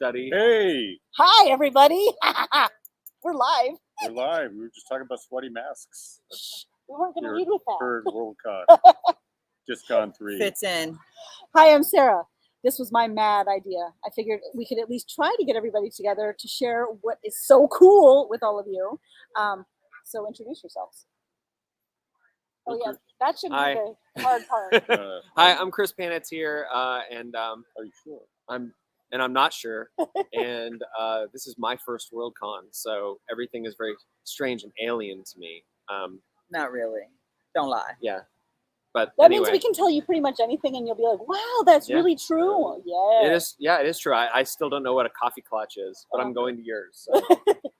study. Hey, Hi, everybody. We're live. we're live. We were just talking about sweaty masks. We weren't going to Your lead with that. third WorldCon, DisCon 3. Fits in. Hi, I'm Sarah. This was my mad idea. I figured we could at least try to get everybody together to share what is so cool with all of you. So introduce yourselves. Oh, yeah, that should be Hi. the hard part. Hi, I'm Chris Panatier, and Are you sure? I'm not sure, and this is my first WorldCon, so everything is very strange and alien to me. Not really. Don't lie. Yeah, but That anyway, means we can tell you pretty much anything, and you'll be like, "Wow, that's Yeah. really true." Yeah. it is. Yeah, it is true. I still don't know what a Kaffeeklatsch is, but I'm going to yours. So.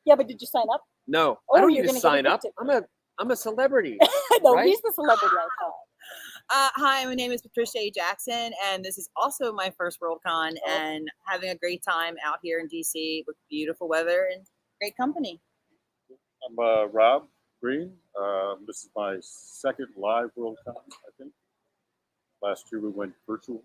Yeah, but did you sign up? No, Oh, I don't you're need to gonna get sign up. addicted. I'm a celebrity. No, Right? he's the celebrity I thought. Hi, my name is Patricia Jackson, and this is also my first WorldCon, and having a great time out here in DC with beautiful weather and great company. I'm Rob Greene. This is my second live WorldCon, I think. Last year we went virtual.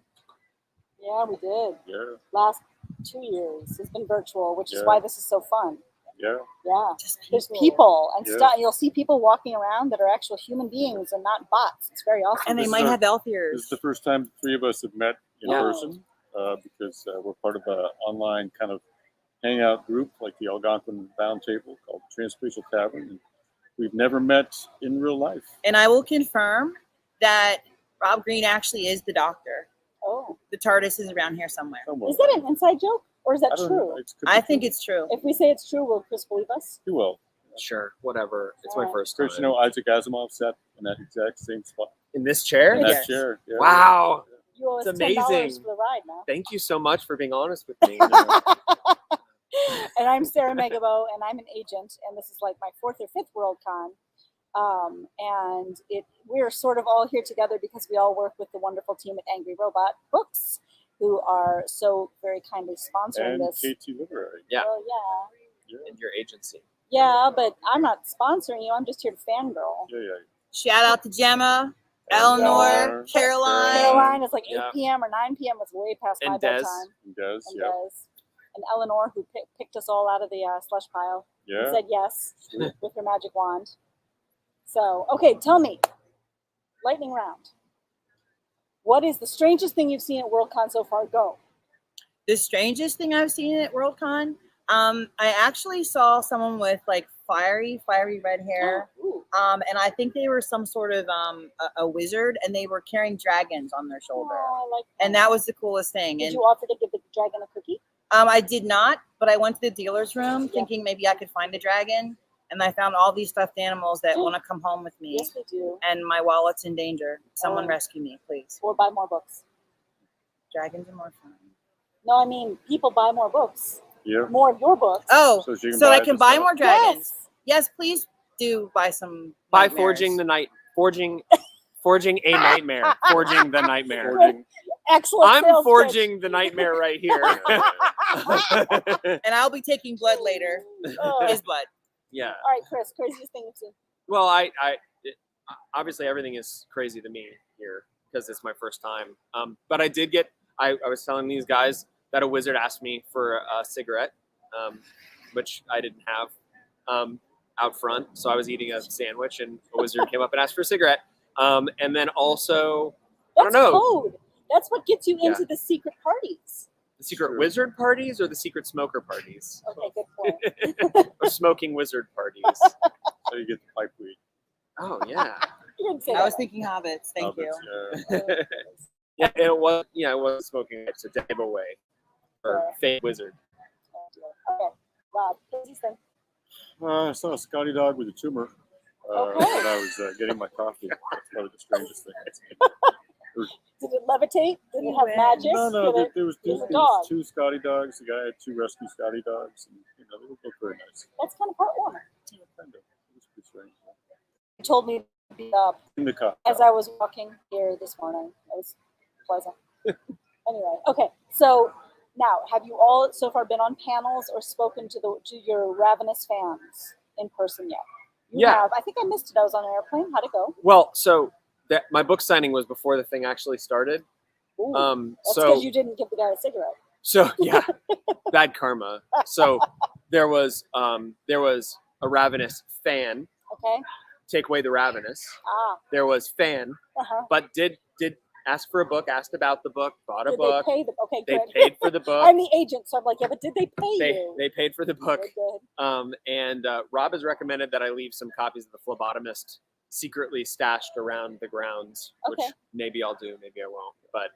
Yeah, we did. Yeah, Last 2 years has been virtual, which is Yeah. why this is so fun. yeah. Yeah. Just There's people and Yeah. stuff. You'll see people walking around that are actual human beings and not bots. It's very awesome. And they This might is have elf This ears. is the first time the three of us have met in Yeah. person because we're part of an online kind of hangout group like the Algonquin Round Table called Transspatial Tavern. And we've never met in real life. And I will confirm that Rob Greene actually is the doctor. Oh, The TARDIS is around here somewhere. is that an inside joke or is that I don't know. true? It could be I think true. it's true. If we say it's true, will Chris believe us? Too well. Sure, whatever. It's my first time. Chris, you know, Isaac Asimov sat in that exact same spot. In this chair. In that Yes. chair. Yeah. Wow. You owe us It's $10 amazing. for the ride now. Thank you so much for being honest with me. And I'm Sara Megibow, and I'm an agent, and this is like my fourth or fifth WorldCon. And we're sort of all here together because we all work with the wonderful team at Angry Robot Books, who are so very kindly sponsoring And this. KT Literary. Yeah. Oh, yeah. Yeah. In your agency. Yeah, but I'm not sponsoring you. I'm just here to fangirl. Yeah, yeah. Shout out to Gemma, Eleanor, Caroline. Caroline, it's like 8 Yeah. p.m. or 9 p.m. It's way past my And Des. bedtime. And Des, And yeah. Des. And Eleanor, who picked us all out of the slush pile, and Yeah. said yes Sweet. with her magic wand. So, okay, tell me, lightning round. What is the strangest thing you've seen at WorldCon so far? Go. The strangest thing I've seen at WorldCon, I actually saw someone with like fiery red hair. Ooh. And I think they were some sort of a wizard, and they were carrying dragons on their shoulder. Oh, I like And that was the coolest thing. Did And you offer to give the dragon a cookie? I did not, but I went to the dealer's room Yeah. thinking maybe I could find a dragon, and I found all these stuffed animals that want to come home with me. Yes, we do. And my wallet's in danger. Someone Oh. rescue me, please. Or buy more books. Dragons are more fun. No, I mean, people buy more books. Yeah. More of your books. Oh, So she can so I buy can the buy stuff. more dragons. Yes. Yes, please do buy some. By nightmares. forging the nightmare. Forging the nightmare. Forging. Excellent. I'm sales forging the nightmare right here. And I'll be taking blood later. pitch. Oh. His blood. Yeah. All right, Chris, craziest thing you've seen. Well, obviously everything is crazy to me here because it's my first time. But I was telling these guys that a wizard asked me for a cigarette, which I didn't have out front. So I was eating a sandwich, and a wizard came up and asked for a cigarette. And then also, I That's don't know, code. That's what gets you Yeah. into the secret parties. the secret wizard parties or the secret smoker parties, Okay, good point. or smoking wizard parties. So you get the pipe weed. Oh yeah. You didn't say I that was right. thinking hobbits. Thank you. Yeah. Yeah, it was smoking. It's a dab away, or fake wizard. Okay, Rob, craziest thing. I saw a Scotty dog with a tumor Okay. when I was getting my coffee. That's probably the strangest thing I've seen. Did it levitate? Did it have magic? No, Did it- there was There's a dog. two Scotty dogs. The guy had two rescue Scotty dogs. And, they look very nice. That's kind of heartwarming. Yeah, kind of. It was pretty strange. You told me to be up In the coffee. as I was walking here this morning. It was pleasant. Anyway, okay. So now, have you all so far been on panels or spoken to your ravenous fans in person yet? You Yeah. have. I think I missed it. I was on an airplane. How'd it go? Well, so my book signing was before the thing actually started. Ooh, that's So because you didn't give the guy a cigarette. So yeah, bad karma. So there was a ravenous fan. Okay. Take away the ravenous. Ah. There was fan, Uh-huh. but did ask for a book, asked about the book, bought a Did book. they pay the? Okay, They good. paid for the book. I'm the agent, so I'm like, yeah, but did they pay you? They paid for the book. Good. And Rob has recommended that I leave some copies of the Phlebotomist secretly stashed around the grounds, which Okay. maybe I'll do, maybe I won't. But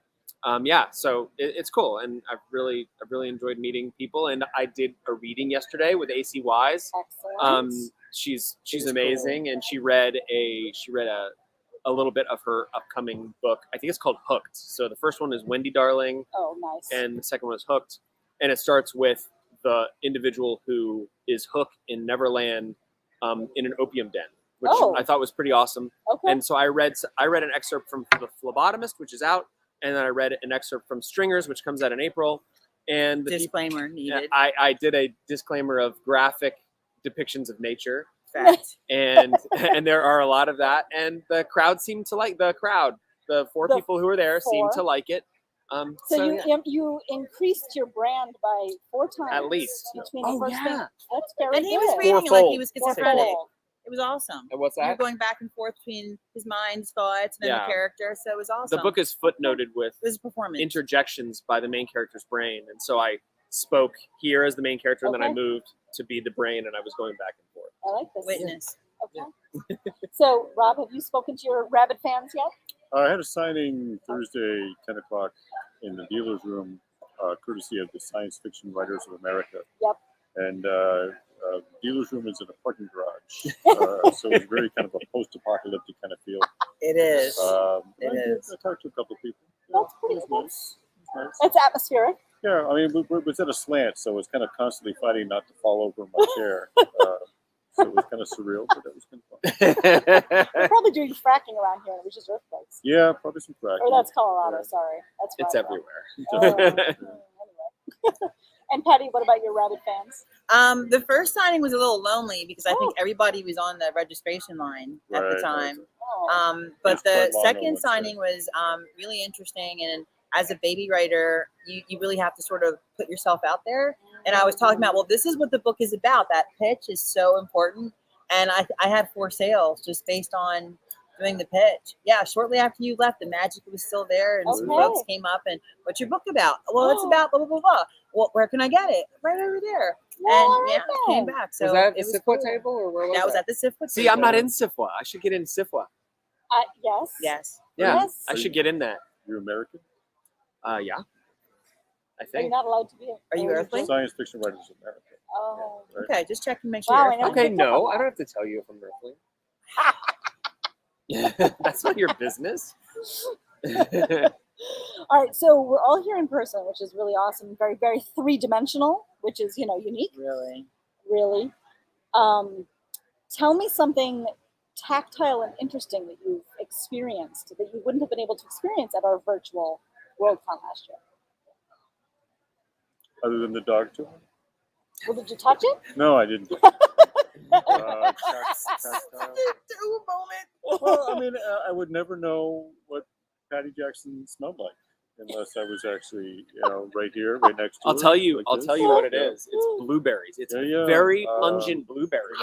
yeah, so it's cool, and I've really enjoyed meeting people. And I did a reading yesterday with AC Wise. Excellent. She's amazing, and she read a little bit of her upcoming book. I think it's called Hooked. So the first one is Wendy Darling, Oh, nice. and the second one is Hooked, and it starts with the individual who is Hook in Neverland, in an opium den, which Oh. I thought was pretty awesome. Okay. And so I read an excerpt from the Phlebotomist, which is out, and then I read an excerpt from Stringers, which comes out in April. And Disclaimer needed. I did a disclaimer of graphic depictions of nature, Fact. and there are a lot of that, and the crowd seemed to like the four The people who were there seemed four. to like it. So yeah. you increased your brand by 4 times At least. between Oh, the first thing. yeah. That's very And he good. was reading it like he was Fourfold. schizophrenic. Fourfold. It was awesome. And what's You were that? going back and forth between his mind's thoughts and then Yeah. the character, so it was awesome. The book is footnoted with it was a performance. interjections by the main character's brain, and so I spoke here as the main character, and then I Okay. moved to be the brain, and I was going back and forth. I like this. Witness. Okay. So, Rob, have you spoken to your Rabbit fans yet? I had a signing Thursday, 10 o'clock, in the dealer's room, courtesy of the Science Fiction Writers of America. Yep. And dealer's room is in a parking garage, so it's very kind of a post-apocalyptic kind of feel. It is. It I is. talked to a couple of people. That's pretty It was cool. nice. It was nice. It's atmospheric. Yeah, I mean, it was at a slant, so it was kind of constantly fighting not to fall over in my chair. So it was kind of surreal, but that was kind of fun. They're probably doing fracking around here, and it was just earthquakes. Yeah, probably some crack. Or that's Colorado. Sorry, that's It's where I'm everywhere. from. Anyway. And Patty, what about your Rabbit fans? The first signing was a little lonely because I think everybody was on the registration line at the Right, time. Oh. But It's the quite long, second I would say. signing was really interesting. And as a baby writer, you really have to sort of put yourself out there. And I was talking about, well, this is what the book is about. That pitch is so important. And I had 4 sales just based on doing the pitch. Yeah, shortly after you left, the magic was still there. And some Okay. folks came up and, what's your book about? Well, it's about blah, blah, blah, blah. Well, where can I get it? Right over there. Well, And yeah, right came then. back. So Was that at it the was Sifwa cool. table, or where was That was that? at the Sifwa See, I'm not table. in Sifwa. I should get in Sifwa. Yes. Yes. Yeah, Yes. I should get in that. You're American? Yeah, I Are you think. not allowed to be? Are you Earthling? Science Fiction Writers of America. Oh. Right? Okay, just check and make sure. Wow, you're I know. Earthling. Okay, no, I don't have to tell you if I'm Earthling. That's not your business. All right, so we're all here in person, which is really awesome. Very, very 3-dimensional, which is, unique, Really? really. Tell me something tactile and interesting that you've experienced that you wouldn't have been able to experience at our virtual WorldCon last year. Other than the dog tour? Well, did you touch it? No, I didn't. Tactile. Well, I mean, I would never know what Patty Jackson smelled like unless I was actually, right here, right next to her. I'll tell you like this. what it Yeah. is. It's blueberries. It's Yeah. very pungent blueberries,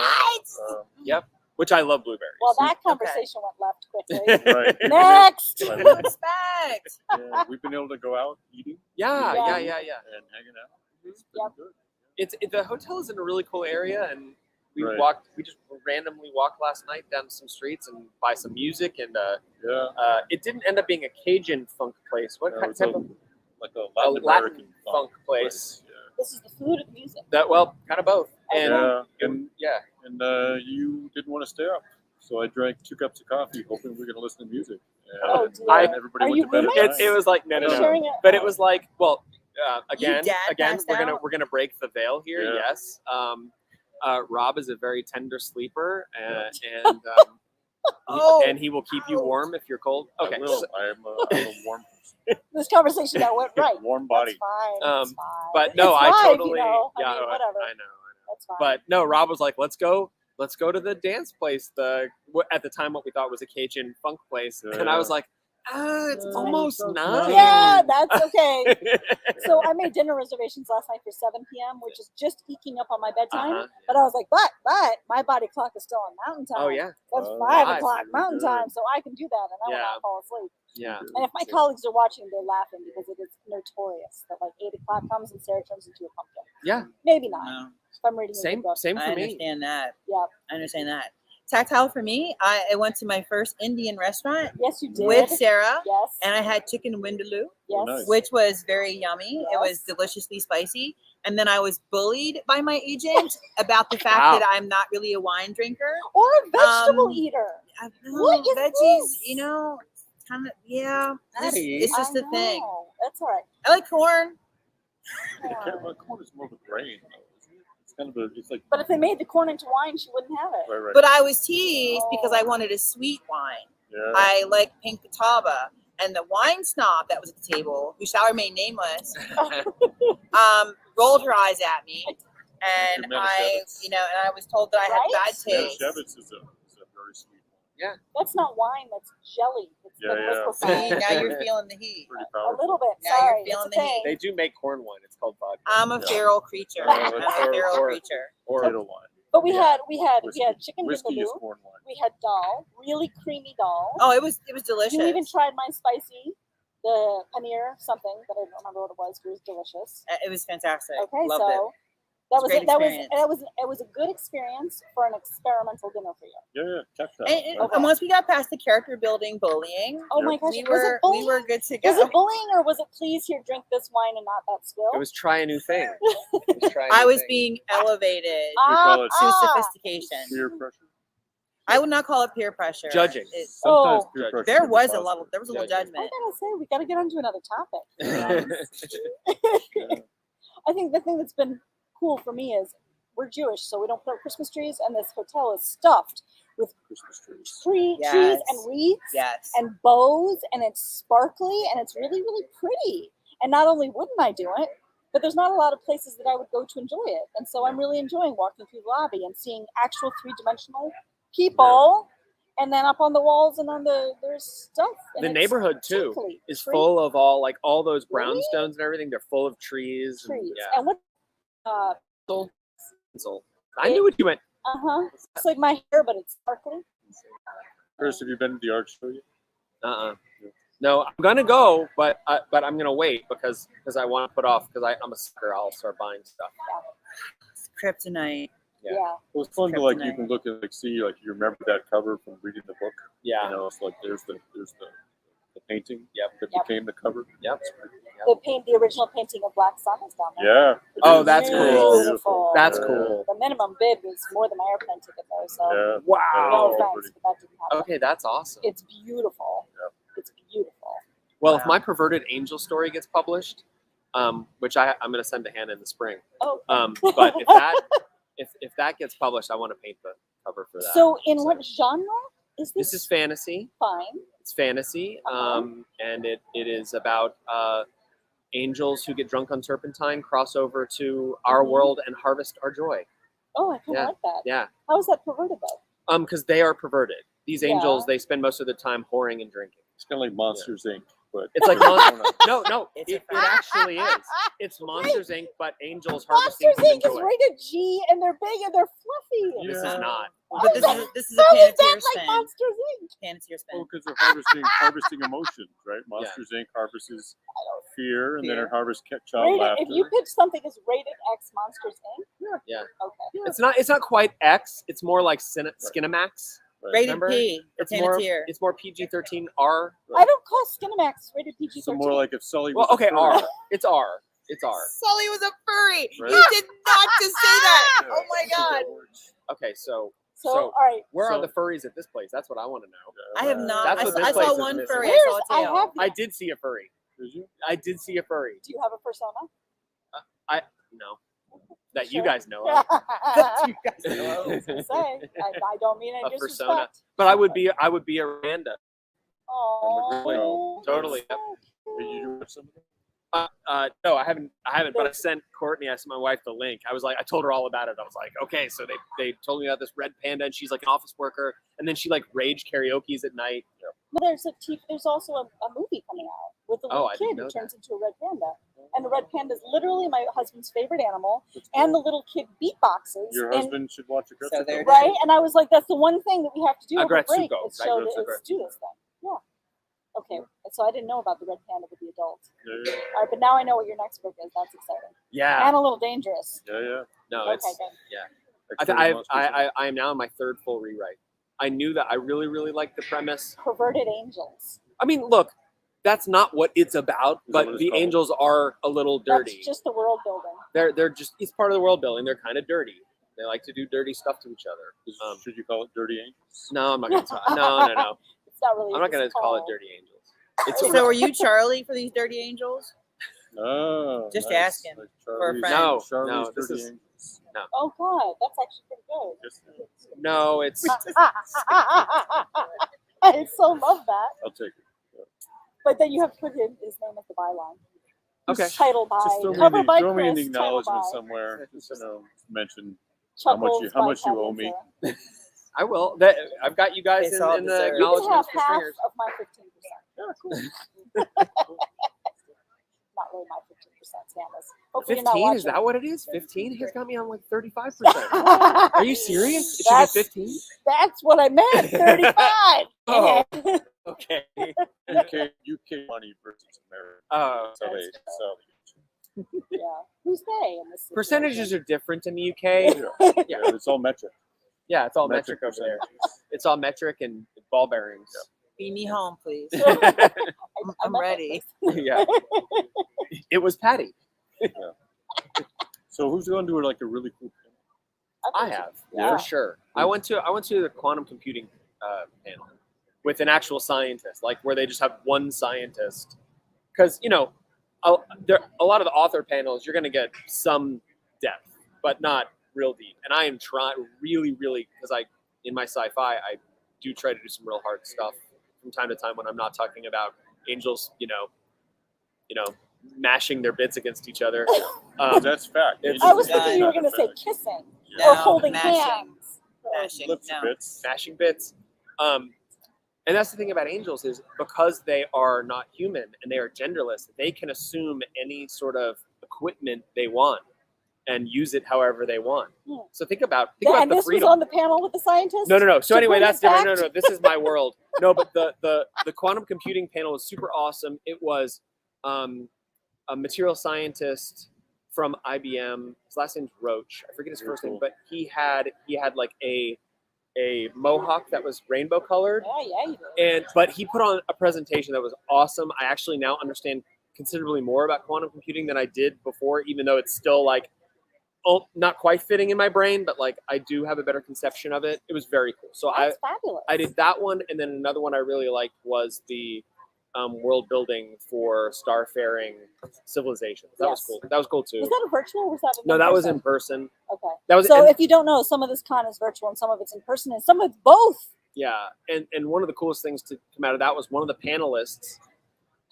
which I love blueberries. Well, that Okay. conversation went left quickly. Right. Next. Right. Respect. Yeah, we've been able to go out eating yeah. and hanging out. It's been Yep. good. The hotel is in a really cool area, and we Right. just randomly walked last night down some streets and buy some music, and Yeah. it didn't end up being a Cajun funk place. What Yeah, kind it's type of like a a Latin Latin American funk place? This is the food and music. Kind of both. And Yeah. And you didn't want to stay up, so I drank 2 cups of coffee, hoping we were going to listen to music. And, Oh, dear. everybody Are went you to bed at roommates? 9. it was like no, Are no, you no. sharing it? But it was like, well, again, dad passed out? we're gonna break the veil here. Yeah. Yes. Rob is a very tender sleeper, and Oh. and he will keep you warm if you're cold. Okay. I will. I'm a warm person. This conversation now went right. Warm body. That's fine. That's fine. But no, It's I live, totally I mean, I whatever. know. That's fine. But no, Rob was like, let's go to the dance place. At the time, what we thought was a Cajun funk place, and I was like, It's almost 9. Yeah, that's okay. So I made dinner reservations last night for 7 p.m., which is just eking up on my bedtime. Uh-huh. But I was like, but my body clock is still on mountain time. Oh yeah, That's Oh, 5 right. o'clock mountain Very good. time, so I can do that, and I will Yeah. not fall asleep. yeah. And if my colleagues are watching, they're laughing because it is notorious that like 8 o'clock comes and Sarah turns into a pumpkin. Yeah. Maybe not. No, If I'm reading a Same good book. same I for me. understand that. Yeah. I understand that. Tactile for me, I went to my first Indian restaurant Yes, you did. with Sarah, Yes. and I had chicken vindaloo, Yes. nice. which was very yummy. It was Yes. deliciously spicy. And then I was bullied by my agent about the fact Wow. that I'm not really a wine drinker. Or a vegetable Um, eater. No, What is veggies, this? you know, kind of, yeah. Patty. It's just I a thing. know. That's all right. I like corn. Corn is more of a grain, though, isn't it? It's kind of a, it's like, But if they made the corn into wine, she wouldn't have it. right. But I was teased because I wanted a sweet wine. Yeah. I like pink catawba. And the wine snob that was at the table, who shall remain nameless, rolled her eyes at me. And Your I, Manischewitz. and I was told that I had Right? bad taste. Manischewitz is a very sweet one. That's not wine. That's jelly. It's Yeah, been yeah. liquefied. See, now you're feeling the heat. Pretty A powerful. little bit. Now you're Sorry. feeling It's the a thing. They do make corn wine. It's called vodka. I'm a Yeah. feral creature. Yeah, I'm a feral or- creature. Or Potato wine. But we Yeah. had Whiskey. chicken Whiskey is vindaloo. corn wine. We had dal, really creamy dal. Oh, it was delicious. You even tried my spicy, the paneer something that I don't remember what it was. It was delicious. It was fantastic. Okay, Loved so It's that was a great it. That experience. was a good experience for an experimental dinner for you. Yeah, tactile. it. right. And once we got past the character building bullying, Oh Yep. my gosh, we was were it bullying? good to Was go. it bullying or was it please here drink this wine and not that swill? It was try a new thing. It was try a I new was thing. being elevated We call it to sophistication. peer pressure. I would not call it peer pressure. Judging. Sometimes Oh. peer pressure. There can be was a positive. level. There was a little Judging. I judgment. gotta say, we gotta get onto another topic. Yeah. I think the thing that's been cool for me is we're Jewish, so we don't put up Christmas trees, and this hotel is stuffed with Christmas trees. trees Yes. and wreaths Yes. and bows, and it's sparkly, and it's really, really pretty. And not only wouldn't I do it, but there's not a lot of places that I would go to enjoy it. And so I'm really enjoying walking through the lobby and seeing actual three-dimensional people, and then up on the walls and on there's stuff. And The it's neighborhood too twinkly. is Tree- full of all those Really? brownstones and everything. They're full of trees. trees. Yeah. And what? So I knew what you meant. It's like my hair, but it's sparkly. Chris, have you been to the art show yet? No, I'm gonna go, but I'm gonna wait because I want to put off because I'm a sucker. I'll start buying stuff. Kryptonite. Yeah. Yeah. Well, it's fun to like you Kryptonite. can look at like see you remember that cover from reading the book. Yeah. You know, it's like there's the painting. Yep. That Yep. became the cover. Yep. The original painting of Black Sun is down there. Yeah. It's Oh, that's cool. beautiful. That's Yeah. cool. The minimum bid was more than my airplane ticket though, so Yeah. no Wow. offense, but that didn't happen. Okay, that's awesome. It's beautiful. Yep. It's beautiful. Well, if Wow. my perverted angel story gets published, which I'm going to send to Hannah in the spring. Oh. But if that gets published, I want to paint the cover for that. So in what genre is this? This is fantasy. Fine. It's fantasy, and it is about angels who get drunk on turpentine, cross over to our world, and harvest our joy. Oh, I kind of Yeah. like that. Yeah, How is that perverted though? because they are perverted. These Yeah. angels, they spend most of the time whoring and drinking. It's kind of like Monsters Inc. But It's like no, It's a it fact. actually is. It's Monsters Inc., but angels harvesting Monsters human Inc. is joy. rated G, and they're big and they're fluffy. This is Yeah. not. But this is a How is that Panatier like spin. Monsters Inc? Panatier spin. well, because they're harvesting emotions, right? Monsters Inc. harvests fear, and then Fear. it harvests child Rated, laughter. if you pitch something as rated X Monsters Inc. Yeah. Okay. It's not quite X. It's more like Skinamax. Right. Rated Remember? P. For It's Panatier. more PG-13 R. I don't call Skinamax rated PG-13. So more like if Sully Well, was okay, a furry. R. It's R. It's R. Sully was a furry. Right. You did not just say that. Yeah. Oh my god. Okay, so So, all right. where are So- the furries at this place? That's what I want to know. I have not. That's I what saw, this I place saw is one missing. furry. I Where's- saw a I tail. have- I did see a furry. Did you? I did see a furry. Do you have a persona? No, that you Sure. guys know Yeah. of. I was gonna say, I don't mean any A persona. disrespect. But I would be a Randa. Oh, Totally. Did you watch some of them? No, I haven't. But I sent Courtney. I sent my wife the link. I told her all about it. I was like, okay, so they told me about this red panda, and she's like an office worker, and then she like rage karaoke's at night. No, there's also a movie coming out with a Oh, little I kid didn't who know turns into a red panda. And the red panda is literally my husband's favorite animal. And the little kid beatboxes. Your and- husband should watch it. So there it is. Right? And I was like, that's the one thing that we have to do over break. Agretsuko, Is show right? that let's do this thing. Yeah. Okay. And so I didn't know about the red panda with the adults. Yeah, All right, but now I know what your next book is. That's exciting. Yeah. And a little dangerous. yeah. No, Okay, it's good. I am now in my third full rewrite. I knew that I really, really liked the premise. Perverted angels. I mean, look, that's not what it's about, Is that but what it's the called? angels are a little dirty. That's just the world building. They're just, it's part of the world building. They're kind of dirty. They like to do dirty stuff to each other. Should you call it Dirty Angels? No, I'm not going to talk. No. It's not really. I'm not going to it's call it called- dirty angels. It's So are you Charlie for these dirty angels? Oh, Just nice. asking Like for a Charlie's- friend. No, Charlie's no, this Dirty is- Angels. Oh God, that's actually pretty good. Yes, it is. no, it's I so love that. I'll take it. But then you have to put his name as the byline. okay. Title by. Just throw Cover me, by throw me in Chris, the title acknowledgement by. somewhere. Just, mention how Chuckles how by much you Kevin owe me. Sarah. I will. I've got you guys It's all in the deserved. You can have acknowledgements for half stringers. of my 15%. Yeah, cool. Not really my 15%, Candace. Hopefully you're not 15? Is watching. that what it is? 15 has got me on like 35%. Are you serious? It should be 15? That's what I meant. 35. Oh. Okay. UK money versus American. Oh, So okay. they sell Yeah. Who's they in this situation? Percentages are different in the UK. it. Yeah, it's all metric. Yeah, it's all metric over there. percentages. It's all metric and ball bearings. Feed me home, please. I I'm meant ready. Yeah. It was Patty. So who's going to do like a really cool thing? I have, Yeah. for sure. I went to the quantum computing panel with an actual scientist, like where they just have one scientist. Because, a lot of the author panels, you're going to get some depth, but not real deep. And I am trying really, really, because in my sci-fi, I do try to do some real hard stuff from time to time when I'm not talking about angels, mashing their bits against each other. That's fact. it's- I was Yeah, thinking you were Not going to say fact. kissing Yeah. or No, holding mashing. hands. Mashing. Lips No. and bits. Mashing bits. And that's the thing about angels is because they are not human and they are genderless, they can assume any sort of equipment they want and use it however they want. Hmm. So think about And the this freedom. was on the panel with the scientists? No. So to anyway, bring that's it different. back No. This is my world. No, but the quantum computing panel was super awesome. It was a material scientist from IBM. His last name's Roach. I forget his Very first name, cool. but he had like a mohawk that was rainbow colored. Yeah, you did. But he put on a presentation that was awesome. I actually now understand considerably more about quantum computing than I did before, even though it's still like not quite fitting in my brain, but like I do have a better conception of it. It was very cool. So That's fabulous. I did that one, and then another one I really liked was the world building for starfaring civilizations. That was Yes. cool. That was cool too. Was that a virtual or was that No, that was in person? person. Okay. That was So and- if you don't know, some of this con is virtual and some of it's in person and some of it's both. Yeah, and one of the coolest things to come out of that was one of the panelists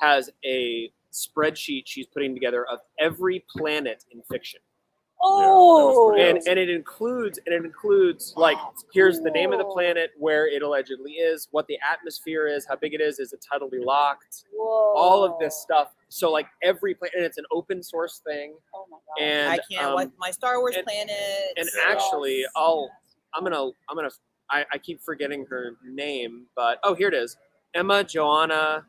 has a spreadsheet she's putting together of every planet in fiction, Oh. pretty and awesome. it includes like That's here's the name of the cool. planet, where it allegedly is, what the atmosphere is, how big it is it tidally locked, Whoa. all of this stuff. So like every planet, and it's an open source thing, Oh my god. and I can't. Like my Star Wars and- planet. and actually I keep forgetting her name, but here it is. Emma Johanna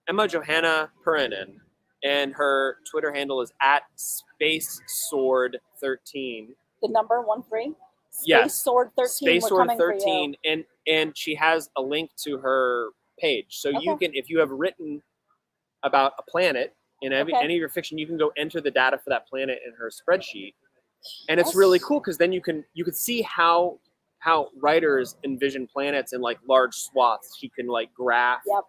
Perinen, and her Twitter handle is @SpaceSword13. The number 13? Space Yes. Sword 13. Space we're Sword coming for you. 13, and she has a link to her page, so you Okay. can, if you have written about a planet in any Okay. of your fiction, you can go enter the data for that planet in her spreadsheet, and it's Yes. really cool because then you can see how writers envision planets in like large swaths. She can like graph, Yep.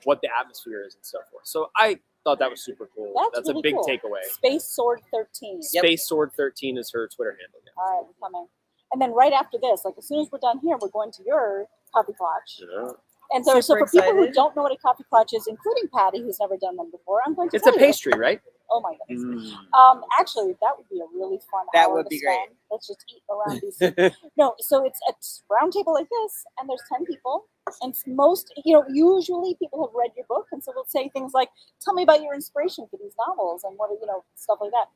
what the atmosphere is and so forth. So I thought that was super cool. That's a really big cool. takeaway. Space Sword 13. Yep. Space Sword 13 is her Twitter handle. Yeah. All right, we're coming. And then right after this, like as soon as we're done here, we're going to your Kaffeeklatsch. Yeah. And so Super for people who excited. don't know what a Kaffeeklatsch is, including Patty, who's never done them before, I'm going to It's a tell you. pastry, right? Oh my goodness. Mm. Actually, that would be a really fun That hour would to be great. spend. Let's just eat around these. No, so it's a round table like this, and there's 10 people, and most, usually people have read your book, and so we'll say things like, "Tell me about your inspiration for these novels," and what, stuff like that.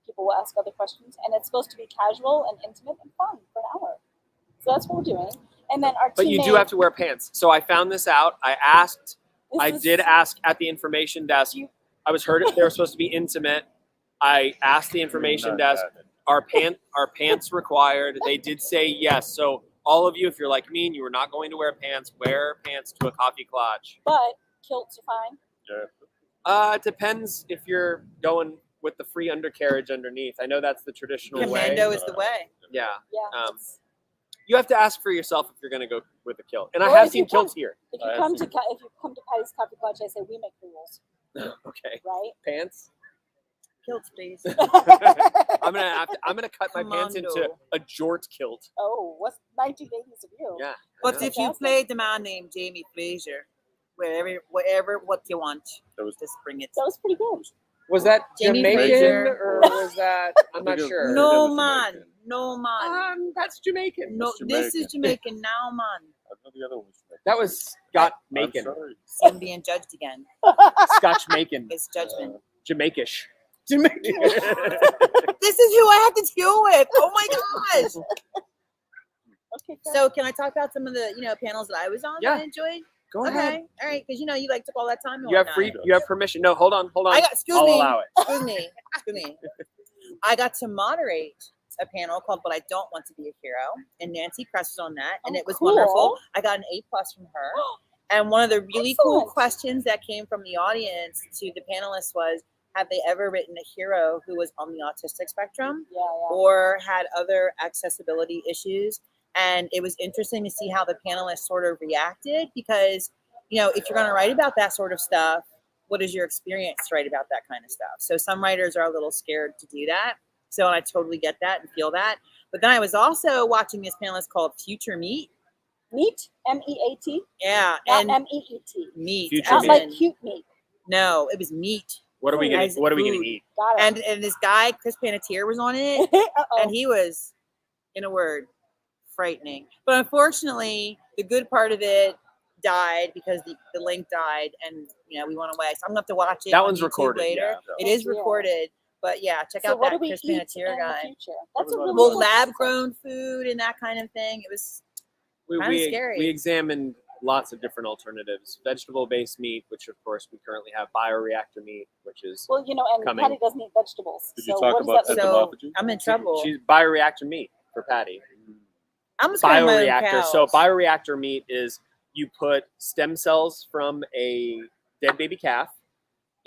People will ask other questions, and it's supposed to be casual and intimate and fun for an hour. So that's what we're doing. And then our But you do have to wear pants. So I found this out. I did ask at the information desk. I was heard they were supposed to be intimate. I asked the information desk, are pants required? They did say yes. So all of you, if you're like me and you are not going to wear pants to a Kaffeeklatsch. But kilts are fine. Yeah. It depends if you're going with the free undercarriage underneath. I know that's the traditional Commando way. is the way. Yeah. Yeah. You have to ask for yourself if you're going to go with a kilt. And I Or have if you seen kilts here. If you come to Patty's Kaffeeklatsch, I say we make the rules, Okay. right? Pants. Kilts, please. I'm gonna cut my pants into Commando. a jort kilt. Oh, what's 1980s of you? Yeah. But I if you Fantastic. played the man named Jamie Fraser, whatever what you want, That was just bring it. That was pretty good. Was that Jamie Jamaican Fraser. or was that? I'm not sure. No was man, Jamaican. no man. That's Jamaican. No, That's this is Jamaican now, man. I know the other one's Jamaican. That was Scott I'm Macon. sorry. I'm being judged again. Scotch Macon. It's judgment. Jamaikish. Jamaican. This is who I have to deal with. Oh my gosh. Okay, good. So can I talk about some of the panels that I was on that I enjoyed? Go ahead. Okay, all right, because you like took all that time. And You have whatnot. You have permission. No, hold on. Excuse I'll me. allow it. Excuse me. I got to moderate a panel called "But I Don't Want to Be a Hero," and Nancy Kress was on that, and Oh, it was cool. wonderful. I got an A+ from her. And one of the really cool Excellent. questions that came from the audience to the panelists was, have they ever written a hero who was on the autistic spectrum Yeah. or had other accessibility issues? And it was interesting to see how the panelists sort of reacted because, if you're going to write about that sort of stuff, what is your experience to write about that kind of stuff? So some writers are a little scared to do that. So I totally get that and feel that. But then I was also watching this panelist called Future Meat. Meat, MEAT, Yeah. not And MEET. meat. Future Not as like in- cute meat. No, it was meat. What are we gonna As What are we food. gonna eat? Got it. And this guy, Chris Panatier, was on it. Uh-oh. And he was, in a word, frightening. But unfortunately, the good part of it died because the link died and we went away. So I'm gonna have to watch it. That on one's YouTube recorded, later. yeah. It is Yeah. recorded, but yeah, check So out what that do we Chris eat in Panatier the guy. future? That's a Well, really Well, cool lab concept. grown food and that kind of thing. It was Kinda We scary. examined lots of different alternatives. Vegetable-based meat, which of course we currently have. Bioreactor meat, which is Well, and coming. Patty doesn't eat vegetables. Did you so talk what does about that that? mean? so Entomophagy? I'm in trouble. she's bioreactor meat for Patty. I'm just gonna my own Bioreactor. So cows. bioreactor meat is you put stem cells from a dead baby calf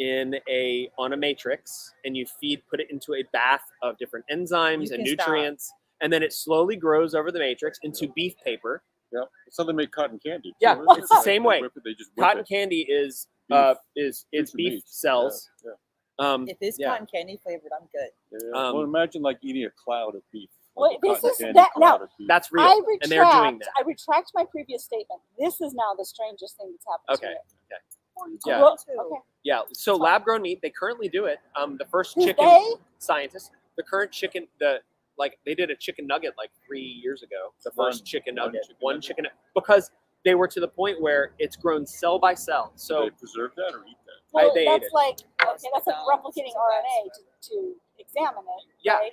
on a matrix, and you put it into a bath of different enzymes You and can stop. nutrients, and then it slowly grows over the matrix into beef paper. Yeah. It's how they make cotton candy. too, Yeah, isn't it's it? the Like, same they way. whip it, they just whip Cotton it. candy is Beef. it's Fruits and beef meat. cells. Yeah, If it's yeah. cotton candy flavored, I'm good. yeah. Um, Well, imagine like eating a cloud of beef. Wait, Like a this cotton is candy that- cloud now, of beef. That's real, and they're doing that. I retract my previous statement. This is now the strangest thing that's happened Okay. to me. Yeah. Well, too. okay. Yeah, so lab grown meat, they currently do it. The first Who's chicken they? scientists, the current chicken, they did a chicken nugget like 3 years ago. The first chicken nugget, one chicken nugget, because they were to the point where it's grown cell by cell. Do So they preserve that or eat that? Well, they ate that's it. like that's like replicating RNA to examine it. Yeah. Right?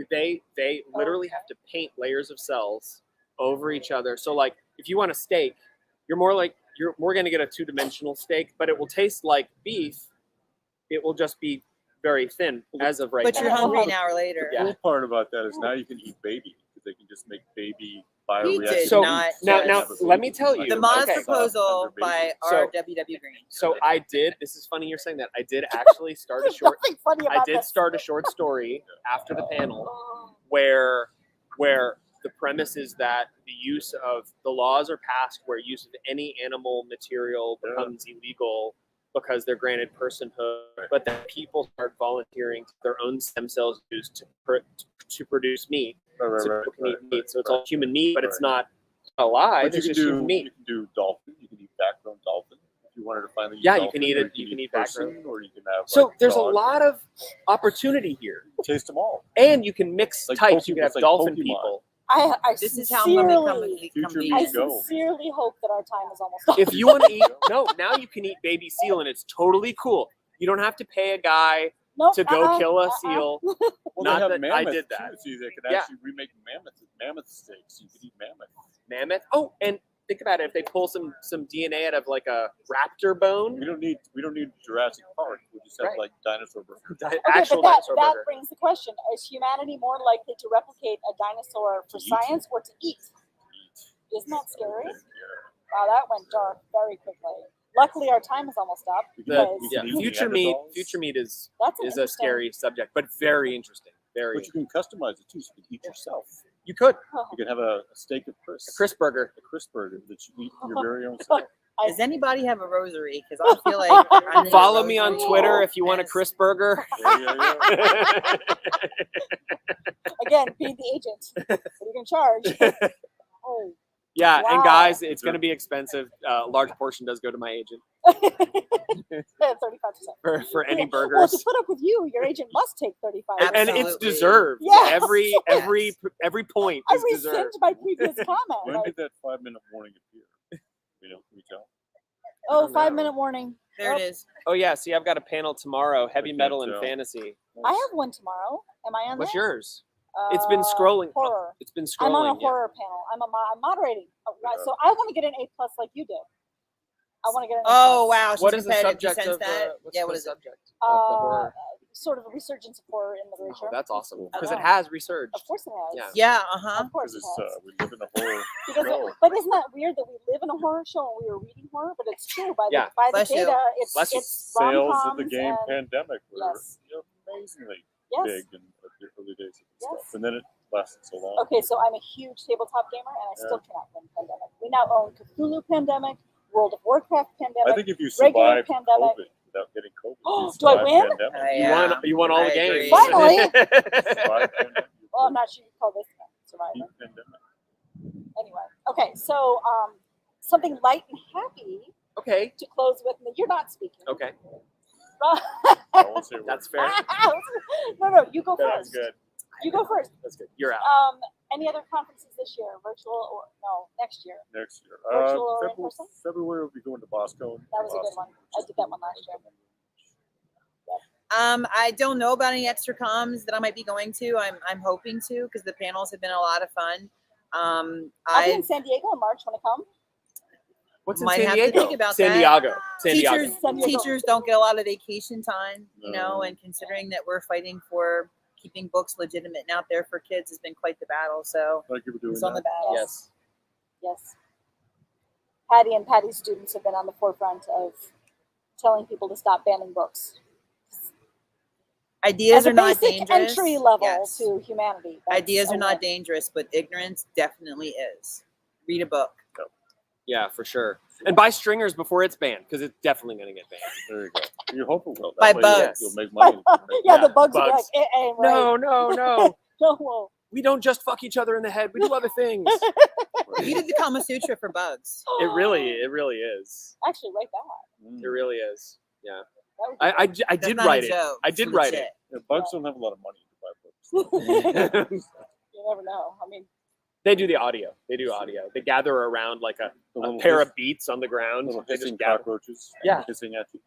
they literally have to paint layers of cells over each other. So like if you want a steak, you're more going to get a 2-dimensional steak, but it will taste like beef. It will just be very thin as of right But now. you're hungry an hour later. The Yeah. cool part about that is now you can eat baby because they can just make baby He did bioreactors. So not now just- let me tell you. The modest okay. proposal Under by baby. So- R.W.W. Greene. So I did. This is funny you're saying that. I did actually start a There's short. nothing funny I about did this. start a short story after the panel Oh, where the premise is that the laws are passed where use of any animal material becomes illegal because they're granted personhood, but then people start volunteering their own stem cells used to produce meat. Right, So right, people can right, eat meat. right, So it's right. all human meat, but it's Right. not alive. But you It's can just human do meat. you can do dolphin. You can eat backbone dolphin. you wanted to finally Yeah, eat you can dolphin, eat or it. You can eat back row. person, or you can have. So like, there's a dog. lot of opportunity here, Taste them all. and you can mix Like types. You can have it's like dolphin Pokemon. people. I This is how women come Future be. I means go. sincerely hope that our time is almost up. If you want to eat, no, now you can eat baby seal, and it's totally cool. You don't have to pay a guy Nope, to go kill a seal. Well, Not they have that I mammoth did that. Too. See, they can Yeah. actually remake mammoth steaks. You could eat mammoth. Mammoth. Oh, and think about it. If they pull some DNA out of like a raptor bone, We don't need Jurassic Park. We just have Right. like dinosaur burgers. Okay, actual but dinosaur that burger. brings the question: is humanity more likely to replicate a dinosaur for To eat. science or to eat? Isn't that scary? Wow, that went dark very quickly. Luckily, our time is almost up. You The, because yeah, can eat future meat. Neanderthals. Future meat is that's an a interesting- scary subject, but very interesting. Very. But you can customize it too. So you can eat yourself. You could Oh, You can have a steak of Chris. a crisp burger. A Chris burger that you eat your very own self. Does anybody have a rosary? Because I feel like I need a Follow me on rosary. Twitter if you want a Yes. crisp burger. Yeah. Again, be the agent. What are you going to charge? Oh, Yeah, and Wow. guys, it's going to be expensive. A large portion does go to my agent 35%. for any Well, burgers, to put up with you, your agent must take 35%. and it's Absolutely. deserved. Yes. Every point I is rescind deserved. my previous comment. When Like, did that 5-minute warning appear? You know, can we tell? oh, don't know. 5-minute warning. There it is. Oh yeah, see, I've got a panel tomorrow: heavy can't metal and tell. fantasy. I have one tomorrow. Am I on What's there? yours? It's been scrolling. Horror. It's been scrolling. I'm on a yeah. horror panel. I'm moderating. Oh, right. Yeah. So I want to get an A+ like you did. I want to get an A+. Oh wow, she's What is the competitive. You subject sense of that? what's Yeah, the what is it? subject of the horror? Sort of a resurgence of horror in literature. Oh, that's awesome I because it know. has resurged. Of course it has. Yeah. Yeah, uh-huh. Of course Because it has. we live in a horror Because show. but isn't that weird that we live in a horror show and we were reading horror? But it's true. By the Yeah. by the Bless you. data, it's Bless you. Sales rom-coms of the game and, pandemic were Yes. amazingly yes. big in the early days of this Yes. stuff. And then it lasted so long. Okay, so I'm a huge tabletop gamer, and I still cannot win Pandemic. We now own Cthulhu Pandemic, World of Warcraft Pandemic. I think if you regular survive pandemic. COVID without getting COVID, Oh, you do I survive win? Pandemic. Yeah. You won all I the agree. games. Finally. Survive pandemic. Well, I'm not sure you call this Survivor. Beat pandemic. Anyway, okay, so something light and happy Okay. to close with. You're not speaking. Okay. I won't say a word. That's fair. No, you go That's first. good. You go first. That's good. You're out. Any other conferences this year, virtual or no, next year? Next year. Virtual or in February, person? February we'll be going to Boston. That was a good one. I did that one last year. I don't know about any extra comms that I might be going to. I'm hoping to because the panels have been a lot of fun. I'll be in San Diego in March. Want to come? What's in might San have to Diego? think about San that. Diego. San Diego. teachers San Diego. teachers don't get a lot of vacation time, you know, No. and considering that we're fighting for keeping books legitimate and out there for kids has been quite the battle. So Like you were doing it's on the that. battle. Yes. Yes. Patty and Patty's students have been on the forefront of telling people to stop banning books. Ideas As a are not basic dangerous. entry level Yes. to humanity. That's Ideas a are not win. dangerous, but ignorance definitely is. Read a book. Yeah, for sure. And buy stringers before it's banned because it's definitely going to get banned. There you go. You hope it will. By That way bugs. You'll make money. Yeah, Yeah, the bugs, will be like, bugs. right. No, no, no. No, well, We don't just fuck each other in the head. We do other things. You did the Kama Sutra for bugs. It really is. Actually, write that. Mm. It really is. Yeah. That would be I That's did not a write it. joke. I It's did write it. legit. Yeah, bugs don't have a lot of money to buy books. great. You never know. I mean, They do the audio. They do audio. They gather around like a The little pair hiss- of beats on the ground. little They hissing just gather. cockroaches. Yeah. Hissing at you.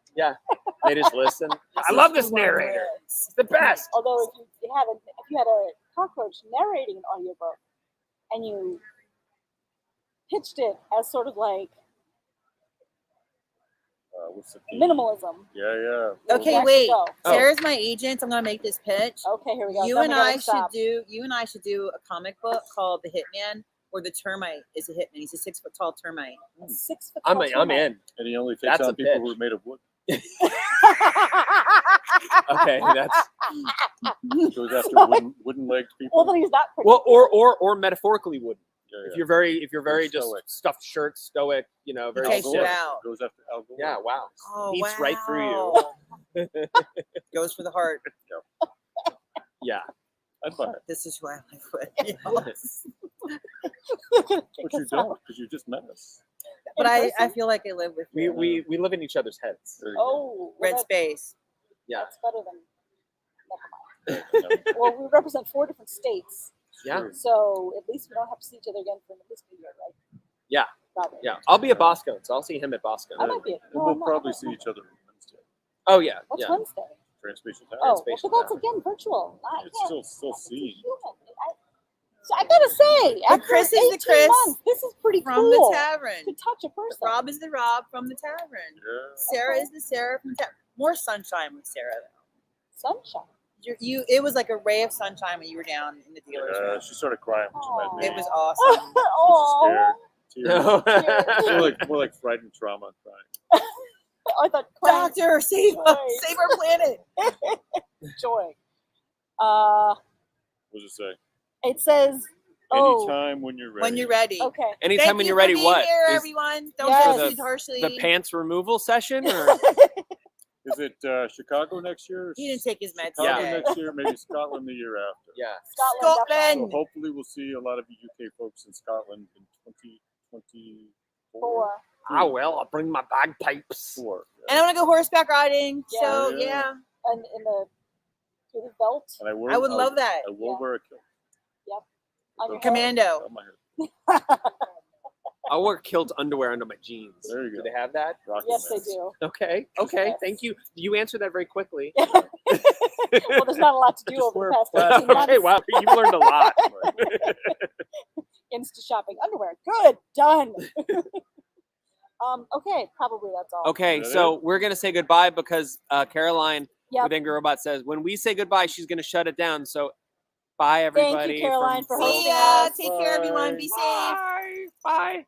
They just listen. I love this narrator. It's the best. although if you had a cockroach narrating an audiobook and you pitched it as sort of like What's the theme? minimalism. Yeah. Okay, Let's wait. go. Oh. Sarah's my agent. I'm gonna make this pitch. Okay, here we go. You Then and we gotta I should stop. do a comic book called The Hitman, where the termite is a hitman. He's a 6 foot tall termite. A 6 foot I'm tall in. And he only takes That's a on people pitch. who are made of wood. Okay, that's Goes after wooden-legged people. Well, then he's not pretty. well, or metaphorically wouldn't. Yeah, If you're very just Stoic. stuffed shirt, stoic, very takes you stiff. out. Goes after Al Gore. Yeah, wow. Oh, Eats right through you. wow. Goes for the heart. Yeah. I'd buy it. This is who I live with. But you don't, because you just met us. But I feel like I live with you. We live in each other's heads. There you go. Oh, Red well, space. Yeah. that's better than. Never mind. Well, we represent 4 different states, Yeah. Sure. so at least we don't have to see each other again for at least a year, right? Yeah. Probably. Yeah. I'll be at Bosco, so I'll see him at Bosco. I might be. And No, we'll I'm not. probably see each other on Wednesday. Oh yeah. What's Yeah. Wednesday? Transspatial Oh, Tower. well, Spatial but that's Tower. again virtual. I It's can't. still It's seen. human. So I gotta say, The after Chris is the 18 Chris months, this is pretty From cool the tavern. to touch a person. Rob is the Rob from the tavern. Yeah. Sarah Okay. is the Sarah from the tavern. More sunshine with Sarah though. Sunshine. It was like a ray of sunshine when you were down in the dealer's Yeah, room. she started crying when she met me. It was awesome. Oh, Scared. Tears. No. more like frightened trauma crying. I thought crying Doctor, save Joy. us, save our planet. joy. What does it say? It says, oh, Anytime when you're ready. When you're ready. okay. Anytime Thank when you you're for ready, being what? Here, Is everyone. Don't Yes. judge me harshly. the pants removal session? Or? Is it Chicago next year? He didn't take his meds Chicago today. next year, maybe Scotland the year after. Yeah. Scotland. So Scotland. hopefully we'll see a lot of you UK folks in Scotland in 2024. 4. Ah well, I'll bring my bagpipes. And I want to go horseback riding. Yeah. So Yeah. yeah, And in the through the belt And I would love that. I will Yeah. wear a kilt. on your head. Commando. On my head. I'll wear kilt underwear under my jeans. There you Do go. they have that? Rocket Yes, they Man. do. Okay. Yes. Thank you. You answered that very quickly. Well, there's not a lot to do Just over wear the past flat- 18 months. Okay. Wow. You've learned a lot. Insta shopping underwear. Good. Done. Okay, probably that's all. Okay. Is that So we're gonna say goodbye because Caroline Yep. with Angry Robot says when we say goodbye, she's gonna shut it down. So bye everybody. Caroline, for from hosting See ya. us. Take care, everyone. Be safe. Bye. Bye.